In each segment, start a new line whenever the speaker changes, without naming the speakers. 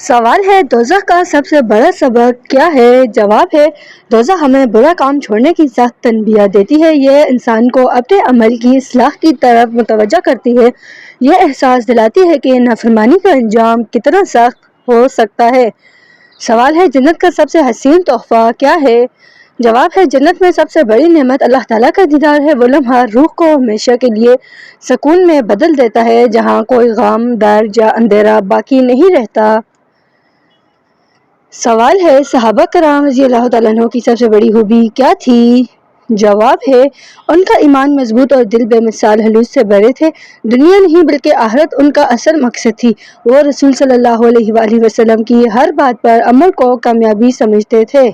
سوال ہے دوزخ کا سب سے بڑا سبق کیا ہے؟ جواب ہے دوزخ ہمیں برا کام چھوڑنے کی سخت تنبیہ دیتی ہے۔ یہ انسان کو اپنے عمل کی اصلاح کی طرف متوجہ کرتی ہے۔ یہ احساس دلاتی ہے کہ نافرمانی کا انجام کتنا سخت ہو سکتا ہے۔ سوال ہے جنت کا سب سے حسین تحفہ کیا ہے؟ جواب ہے جنت میں سب سے بڑی نعمت اللہ تعالیٰ کا دیدار ہے۔ وہ لمحہ روح کو ہمیشہ کے لیے سکون میں بدل دیتا ہے جہاں کوئی غم، درد یا اندھیرا باقی نہیں رہتا۔ سوال ہے صحابہ کرام رضی اللہ تعالیٰ عنہ کی سب سے بڑی خوبی کیا تھی؟ جواب ہے ان کا ایمان مضبوط اور دل بے مثال خلوص سے بھرے تھے۔ دنیا نہیں بلکہ آخرت ان کا اصل مقصد تھی۔ وہ رسول صلی اللہ علیہ وآلہ وسلم کی ہر بات پر عمل کو کامیابی سمجھتے تھے۔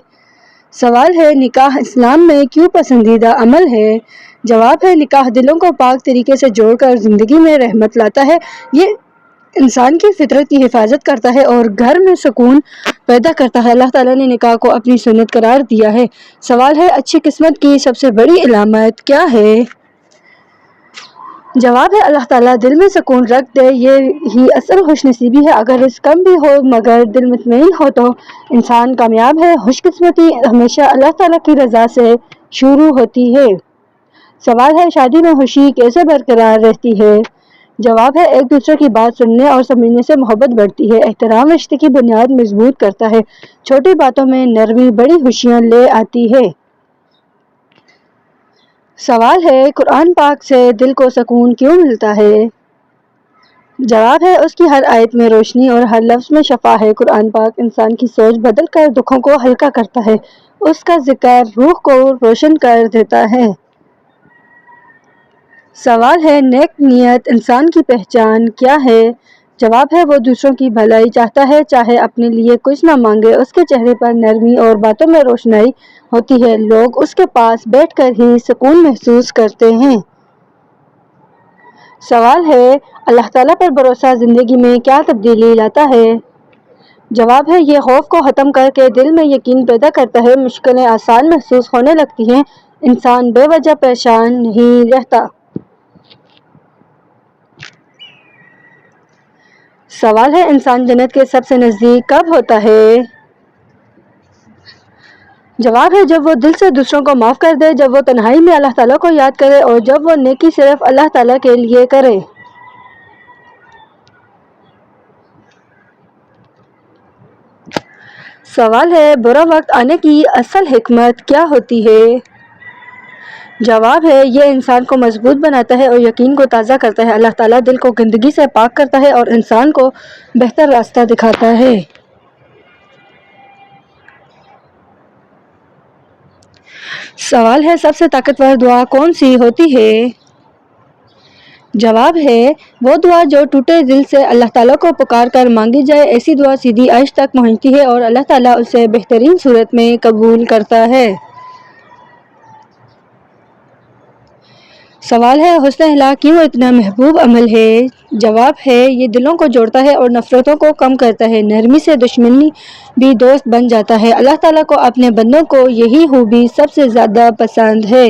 سوال ہے نکاح اسلام میں کیوں پسندیدہ عمل ہے؟ جواب ہے نکاح دلوں کو پاک طریقے سے جوڑ کر زندگی میں رحمت لاتا ہے۔ یہ انسان کی فطرت کی حفاظت کرتا ہے اور گھر میں سکون پیدا کرتا ہے۔ اللہ تعالیٰ نے نکاح کو اپنی سنت قرار دیا ہے۔ سوال ہے اچھی قسمت کی سب سے بڑی علامت کیا ہے؟ جواب ہے اللہ تعالیٰ دل میں سکون رکھ دے، یہ ہی اصل خوش نصیبی ہے۔ اگر رزق کم بھی ہو مگر دل مطمئن ہو تو انسان کامیاب ہے۔ خوش قسمتی ہمیشہ اللہ تعالیٰ کی رضا سے شروع ہوتی ہے۔ سوال ہے شادی میں خوشی کیسے برقرار رہتی ہے؟ جواب ہے ایک دوسرے کی بات سننے اور سمجھنے سے محبت بڑھتی ہے۔ احترام رشتے کی بنیاد مضبوط کرتا ہے۔ چھوٹی باتوں میں نرمی بڑی خوشیاں لے آتی ہے۔ سوال ہے قرآن پاک سے دل کو سکون کیوں ملتا ہے؟ جواب ہے اس کی ہر آیت میں روشنی اور ہر لفظ میں شفا ہے۔ قرآن پاک انسان کی سوچ بدل کر دکھوں کو ہلکا کرتا ہے۔ اس کا ذکر روح کو روشن کر دیتا ہے۔ سوال ہے نیک نیت انسان کی پہچان کیا ہے؟ جواب ہے وہ دوسروں کی بھلائی چاہتا ہے، چاہے اپنے لیے کچھ نہ مانگے۔ اس کے چہرے پر نرمی اور باتوں میں روشنائی ہوتی ہے۔ لوگ اس کے پاس بیٹھ کر ہی سکون محسوس کرتے ہیں۔ سوال ہے اللہ تعالیٰ پر بھروسہ زندگی میں کیا تبدیلی لاتا ہے؟ جواب ہے یہ خوف کو ختم کر کے دل میں یقین پیدا کرتا ہے۔ مشکلیں آسان محسوس ہونے لگتی ہیں۔ انسان بے وجہ پریشان نہیں رہتا۔ سوال ہے انسان جنت کے سب سے نزدیک کب ہوتا ہے؟ جواب ہے جب وہ دل سے دوسروں کو معاف کر دے، جب وہ تنہائی میں اللہ تعالیٰ کو یاد کرے اور جب وہ نیکی صرف اللہ تعالیٰ کے لیے کرے۔ سوال ہے برا وقت آنے کی اصل حکمت کیا ہوتی ہے؟ جواب ہے یہ انسان کو مضبوط بناتا ہے اور یقین کو تازہ کرتا ہے۔ اللہ تعالیٰ دل کو گندگی سے پاک کرتا ہے اور انسان کو بہتر راستہ دکھاتا ہے۔ سوال ہے سب سے طاقتور دعا کون سی ہوتی ہے؟ جواب ہے وہ دعا جو ٹوٹے دل سے اللہ تعالیٰ کو پکار کر مانگی جائے۔ ایسی دعا سیدھی عرش تک پہنچتی ہے اور اللہ تعالیٰ اسے بہترین صورت میں قبول کرتا ہے۔ سوال ہے حسن اخلاق کیوں اتنا محبوب عمل ہے؟ جواب ہے یہ دلوں کو جوڑتا ہے اور نفرتوں کو کم کرتا ہے۔ نرمی سے دشمنی بھی دوست بن جاتا ہے۔ اللہ تعالیٰ کو اپنے بندوں کو یہی خوبی سب سے زیادہ پسند ہے۔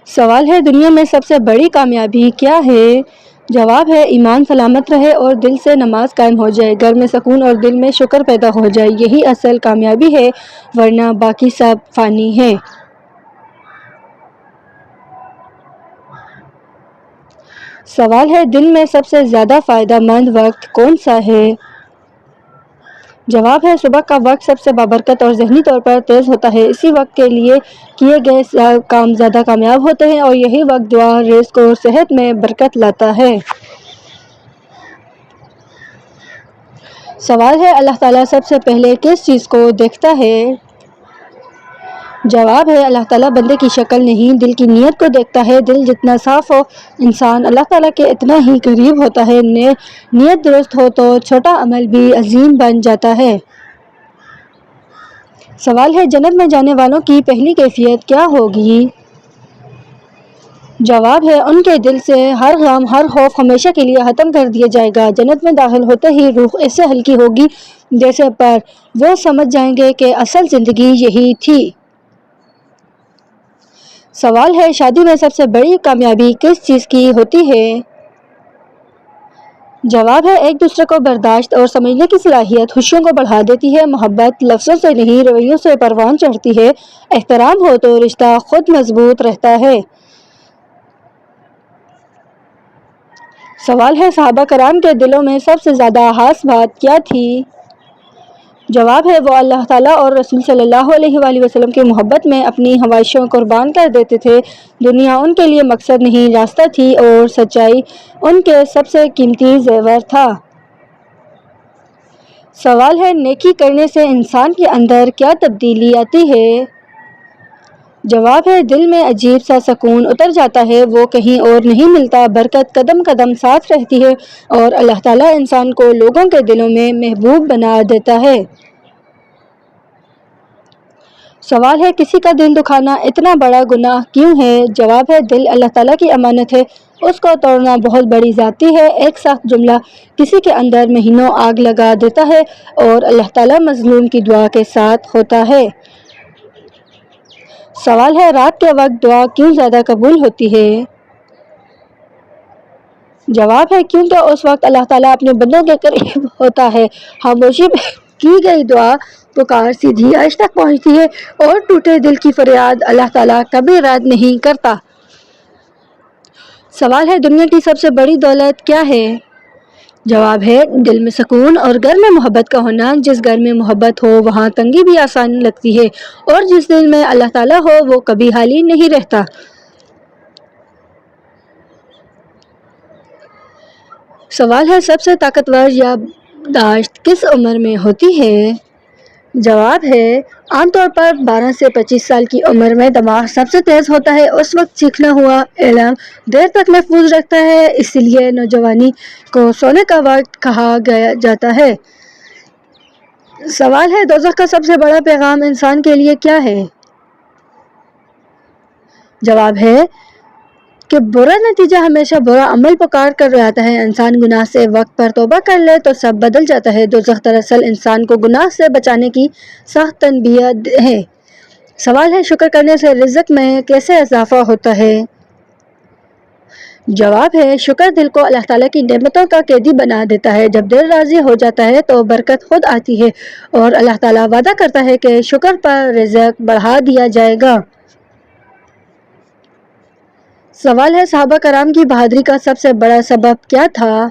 سوال ہے دنیا میں سب سے بڑی کامیابی کیا ہے؟ جواب ہے ایمان سلامت رہے اور دل سے نماز قائم ہو جائے، گھر میں سکون اور دل میں شکر پیدا ہو جائے، یہی اصل کامیابی ہے، ورنہ باقی سب فانی ہے۔ سوال ہے دن میں سب سے زیادہ فائدہ مند وقت کون سا ہے؟ جواب ہے صبح کا وقت سب سے بابرکت اور ذہنی طور پر تیز ہوتا ہے۔ اسی وقت کے لیے کیے گئے کام زیادہ کامیاب ہوتے ہیں اور یہی وقت دعا، رزق اور صحت میں برکت لاتا ہے۔ سوال ہے اللہ تعالیٰ سب سے پہلے کس چیز کو دیکھتا ہے؟ جواب ہے اللہ تعالیٰ بندے کی شکل نہیں دل کی نیت کو دیکھتا ہے۔ دل جتنا صاف ہو انسان اللہ تعالیٰ کے اتنا ہی قریب ہوتا ہے۔ نیت درست ہو تو چھوٹا عمل بھی عظیم بن جاتا ہے۔ سوال ہے جنت میں جانے والوں کی پہلی کیفیت کیا ہوگی؟ جواب ہے ان کے دل سے ہر غم، ہر خوف ہمیشہ کے لیے ختم کر دیا جائے گا۔ جنت میں داخل ہوتے ہی روح ایسے ہلکی ہوگی جیسے پر وہ سمجھ جائیں گے کہ اصل زندگی یہی تھی۔ سوال ہے شادی میں سب سے بڑی کامیابی کس چیز کی ہوتی ہے؟ جواب ہے ایک دوسرے کو برداشت اور سمجھنے کی صلاحیت خوشیوں کو بڑھا دیتی ہے۔ محبت لفظوں سے نہیں رویوں سے پروان چڑھتی ہے۔ احترام ہو تو رشتہ خود مضبوط رہتا ہے۔ سوال ہے صحابہ کرام کے دلوں میں سب سے زیادہ خاص بات کیا تھی؟ جواب ہے وہ اللہ تعالیٰ اور رسول صلی اللہ علیہ وآلہ وسلم کی محبت میں اپنی خواہشوں قربان کر دیتے تھے۔ دنیا ان کے لیے مقصد نہیں راستہ تھی اور سچائی ان کے سب سے قیمتی زیور تھا۔ سوال ہے نیکی کرنے سے انسان کے اندر کیا تبدیلی آتی ہے؟ جواب ہے دل میں عجیب سا سکون اتر جاتا ہے، وہ کہیں اور نہیں ملتا۔ برکت قدم قدم ساتھ رہتی ہے اور اللہ تعالیٰ انسان کو لوگوں کے دلوں میں محبوب بنا دیتا ہے۔ سوال ہے کسی کا دل دکھانا اتنا بڑا گناہ کیوں ہے؟ جواب ہے دل اللہ تعالیٰ کی امانت ہے، اس کو توڑنا بہت بڑی زیادتی ہے۔ ایک سخت جملہ کسی کے اندر مہینوں آگ لگا دیتا ہے اور اللہ تعالیٰ مظلوم کی دعا کے ساتھ ہوتا ہے۔ سوال ہے رات کے وقت دعا کیوں زیادہ قبول ہوتی ہے؟ جواب ہے کیونکہ اس وقت اللہ تعالیٰ اپنے بندوں کے قریب ہوتا ہے۔ خاموشی میں کی گئی دعا پکار سیدھی عرش تک پہنچتی ہے اور ٹوٹے دل کی فریاد اللہ تعالیٰ کبھی رد نہیں کرتا۔ سوال ہے دنیا کی سب سے بڑی دولت کیا ہے؟ جواب ہے دل میں سکون اور گھر میں محبت کا ہونا۔ جس گھر میں محبت ہو وہاں تنگی بھی آسان لگتی ہے اور جس دل میں اللہ تعالیٰ ہو وہ کبھی خالی نہیں رہتا۔ سوال ہے سب سے طاقتور یادداشت کس عمر میں ہوتی ہے؟ جواب ہے عام طور پر 12 سے 25 سال کی عمر میں دماغ سب سے تیز ہوتا ہے۔ اس وقت سیکھنا ہوا علم دیر تک محفوظ رکھتا ہے، اس لیے نوجوانی کو سونے کا وقت کہا جاتا ہے۔ سوال ہے دوزخ کا سب سے بڑا پیغام انسان کے لیے کیا ہے؟ جواب ہے کہ برا نتیجہ ہمیشہ برا عمل پکار کر آتا ہے۔ انسان گناہ سے وقت پر توبہ کر لے تو سب بدل جاتا ہے۔ دوزخ دراصل انسان کو گناہ سے بچانے کی سخت تنبیہ ہے۔ سوال ہے شکر کرنے سے رزق میں کیسے اضافہ ہوتا ہے؟ جواب ہے شکر دل کو اللہ تعالیٰ کی نعمتوں کا قیدی بنا دیتا ہے۔ جب دل راضی ہو جاتا ہے تو برکت خود آتی ہے اور اللہ تعالیٰ وعدہ کرتا ہے کہ شکر پر رزق بڑھا دیا جائے گا۔ سوال ہے صحابہ کرام کی بہادری کا سب سے بڑا سبب کیا تھا؟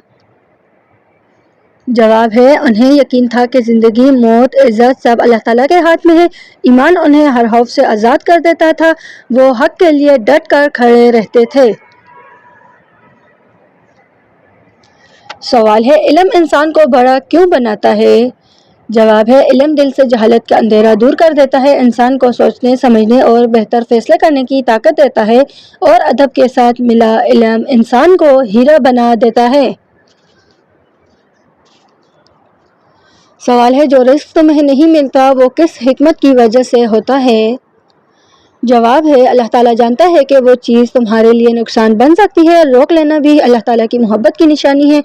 جواب ہے انہیں یقین تھا کہ زندگی موت عزت سب اللہ تعالیٰ کے ہاتھ میں ہے۔ ایمان انہیں ہر خوف سے آزاد کر دیتا تھا، وہ حق کے لیے ڈٹ کر کھڑے رہتے تھے۔ سوال ہے علم انسان کو بڑا کیوں بناتا ہے؟ جواب ہے علم دل سے جہالت کا اندھیرا دور کر دیتا ہے، انسان کو سوچنے سمجھنے اور بہتر فیصلے کرنے کی طاقت دیتا ہے اور ادب کے ساتھ ملا علم انسان کو ہیرا بنا دیتا ہے۔ سوال ہے جو رزق تمہیں نہیں ملتا وہ کس حکمت کی وجہ سے ہوتا ہے؟ جواب ہے اللہ تعالیٰ جانتا ہے کہ وہ چیز تمہارے لیے نقصان بن سکتی ہے، روک لینا بھی اللہ تعالیٰ کی محبت کی نشانی ہے۔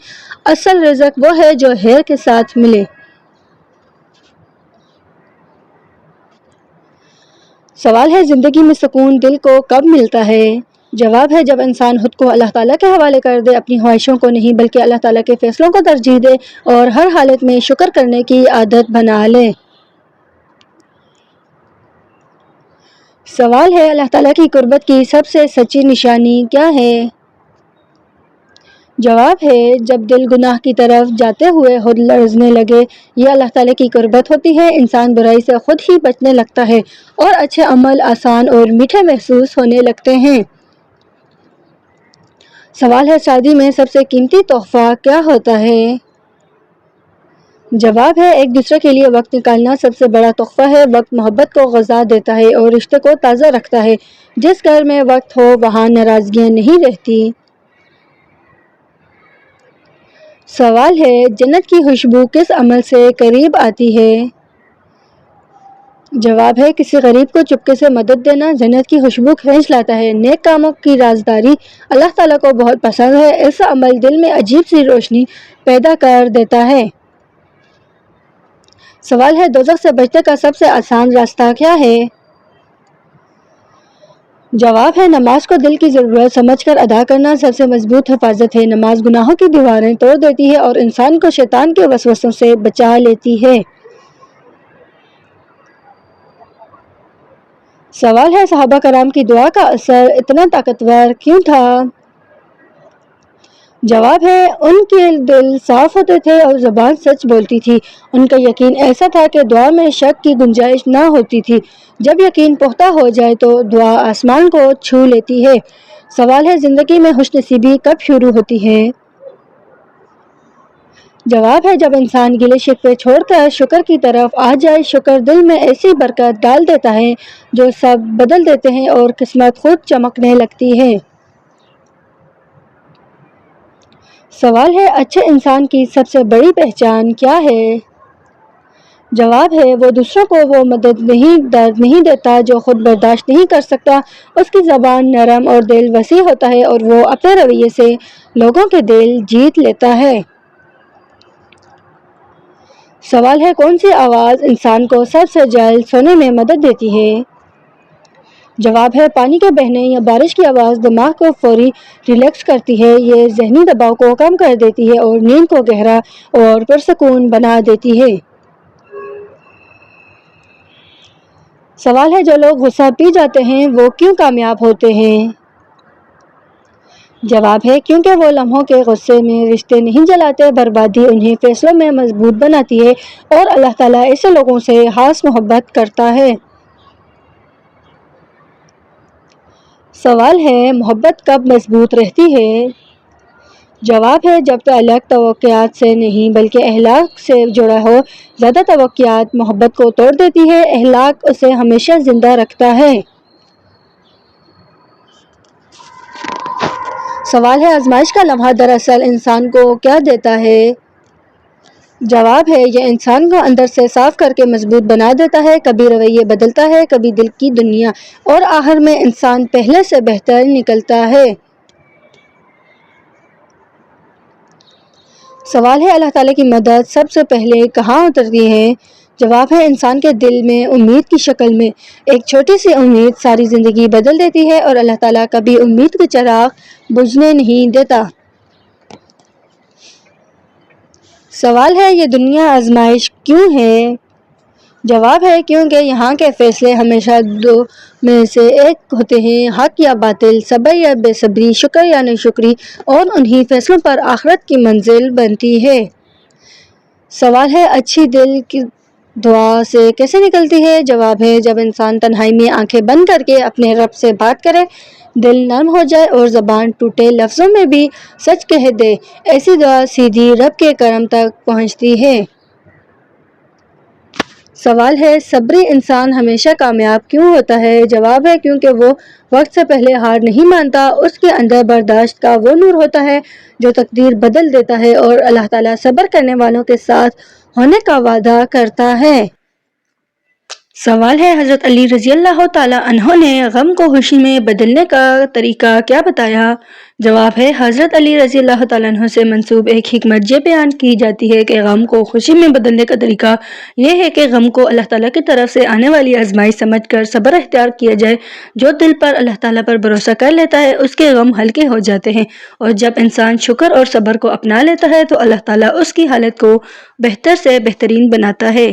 اصل رزق وہ ہے جو خیر کے ساتھ ملے۔ سوال ہے زندگی میں سکون دل کو کب ملتا ہے؟ جواب ہے جب انسان خود کو اللہ تعالیٰ کے حوالے کر دے، اپنی خواہشوں کو نہیں بلکہ اللہ تعالیٰ کے فیصلوں کو ترجیح دے اور ہر حالت میں شکر کرنے کی عادت بنا لے۔ سوال ہے اللہ تعالیٰ کی قربت کی سب سے سچی نشانی کیا ہے؟ جواب ہے جب دل گناہ کی طرف جاتے ہوئے خود لرزنے لگے، یہ اللہ تعالیٰ کی قربت ہوتی ہے۔ انسان برائی سے خود ہی بچنے لگتا ہے اور اچھے عمل آسان اور میٹھے محسوس ہونے لگتے ہیں۔ سوال ہے شادی میں سب سے قیمتی تحفہ کیا ہوتا ہے؟ جواب ہے ایک دوسرے کے لیے وقت نکالنا سب سے بڑا تحفہ ہے۔ وقت محبت کو غذا دیتا ہے اور رشتے کو تازہ رکھتا ہے۔ جس گھر میں وقت ہو وہاں ناراضگیاں نہیں رہتی۔ سوال ہے جنت کی خوشبو کس عمل سے قریب آتی ہے؟ جواب ہے کسی غریب کو چپکے سے مدد دینا جنت کی خوشبو کھینچ لاتا ہے۔ نیک کاموں کی رازداری اللہ تعالیٰ کو بہت پسند ہے، ایسا عمل دل میں عجیب سی روشنی پیدا کر دیتا ہے۔ سوال ہے دوزخ سے بچنے کا سب سے آسان راستہ کیا ہے؟ جواب ہے نماز کو دل کی ضرورت سمجھ کر ادا کرنا سب سے مضبوط حفاظت ہے۔ نماز گناہوں کی دیواریں توڑ دیتی ہے اور انسان کو شیطان کے وسوسوں سے بچا لیتی ہے۔ سوال ہے صحابہ کرام کی دعا کا اثر اتنا طاقتور کیوں تھا؟ جواب ہے ان کے دل صاف ہوتے تھے اور زبان سچ بولتی تھی۔ ان کا یقین ایسا تھا کہ دعا میں شک کی گنجائش نہ ہوتی تھی۔ جب یقین پختہ ہو جائے تو دعا آسمان کو چھو لیتی ہے۔ سوال ہے زندگی میں خوش نصیبی کب شروع ہوتی ہے؟ جواب ہے جب انسان گلے شکوے چھوڑ کر شکر کی طرف آ جائے۔ شکر دل میں ایسی برکت ڈال دیتا ہے جو سب بدل دیتے ہیں اور قسمت خود چمکنے لگتی ہے۔ سوال ہے اچھے انسان کی سب سے بڑی پہچان کیا ہے؟ جواب ہے وہ دوسروں کو وہ درد نہیں دیتا جو خود برداشت نہیں کر سکتا۔ اس کی زبان نرم اور دل وسیع ہوتا ہے اور وہ اپنے رویے سے لوگوں کے دل جیت لیتا ہے۔ سوال ہے کون سی آواز انسان کو سب سے جلد سونے میں مدد دیتی ہے؟ جواب ہے پانی کے بہنے یا بارش کی آواز دماغ کو فوری ریلیکس کرتی ہے۔ یہ ذہنی دباؤ کو کم کر دیتی ہے اور نیند کو گہرا اور پرسکون بنا دیتی ہے۔ سوال ہے جو لوگ غصہ پی جاتے ہیں وہ کیوں کامیاب ہوتے ہیں؟ جواب ہے کیونکہ وہ لمحوں کے غصے میں رشتے نہیں جلاتے۔ بربادی انہیں فیصلوں میں مضبوط بناتی ہے اور اللہ تعالیٰ ایسے لوگوں سے خاص محبت کرتا ہے۔ سوال ہے محبت کب مضبوط رہتی ہے؟ جواب ہے جب تعلق توقعات سے نہیں بلکہ اخلاق سے جڑا ہو۔ زیادہ توقعات محبت کو توڑ دیتی ہے، اخلاق اسے ہمیشہ زندہ رکھتا ہے۔ سوال ہے آزمائش کا لمحہ دراصل انسان کو کیا دیتا ہے؟ جواب ہے یہ انسان کو اندر سے صاف کر کے مضبوط بنا دیتا ہے۔ کبھی رویے بدلتا ہے، کبھی دل کی دنیا، اور آخر میں انسان پہلے سے بہتر نکلتا ہے۔ سوال ہے اللہ تعالیٰ کی مدد سب سے پہلے کہاں اترتی ہے؟ جواب ہے انسان کے دل میں امید کی شکل میں۔ ایک چھوٹی سی امید ساری زندگی بدل دیتی ہے اور اللہ تعالیٰ کبھی امید کے چراغ بجھنے نہیں دیتا۔ سوال ہے یہ دنیا آزمائش کیوں ہے؟ جواب ہے کیونکہ یہاں کے فیصلے ہمیشہ دو میں سے ایک ہوتے ہیں، حق یا باطل، صبر یا بے صبری، شکر یا ناشکری، اور انہی فیصلوں پر آخرت کی منزل بنتی ہے۔ سوال ہے اچھی دل کی دعا سے کیسے نکلتی ہے؟ جواب ہے جب انسان تنہائی میں آنکھیں بند کر کے اپنے رب سے بات کرے، دل نرم ہو جائے اور زبان ٹوٹے لفظوں میں بھی سچ کہہ دے، ایسی دعا سیدھی رب کے کرم تک پہنچتی ہے۔ سوال ہے صبری انسان ہمیشہ کامیاب کیوں ہوتا ہے؟ جواب ہے کیونکہ وہ وقت سے پہلے ہار نہیں مانتا۔ اس کے اندر برداشت کا وہ نور ہوتا ہے جو تقدیر بدل دیتا ہے، اور اللہ تعالیٰ صبر کرنے والوں کے ساتھ ہونے کا وعدہ کرتا ہے۔ سوال ہے حضرت علی رضی اللہ تعالیٰ عنہ نے غم کو خوشی میں بدلنے کا طریقہ کیا بتایا؟ جواب ہے حضرت علی رضی اللہ تعالیٰ عنہ سے منسوب ایک حکمت یہ بیان کی جاتی ہے کہ غم کو خوشی میں بدلنے کا طریقہ یہ ہے کہ غم کو اللہ تعالیٰ کی طرف سے آنے والی آزمائش سمجھ کر صبر اختیار کیا جائے۔ جو دل پر اللہ تعالیٰ پر بھروسہ کر لیتا ہے اس کے غم ہلکے ہو جاتے ہیں، اور جب انسان شکر اور صبر کو اپنا لیتا ہے تو اللہ تعالیٰ اس کی حالت کو بہتر سے بہترین بناتا ہے۔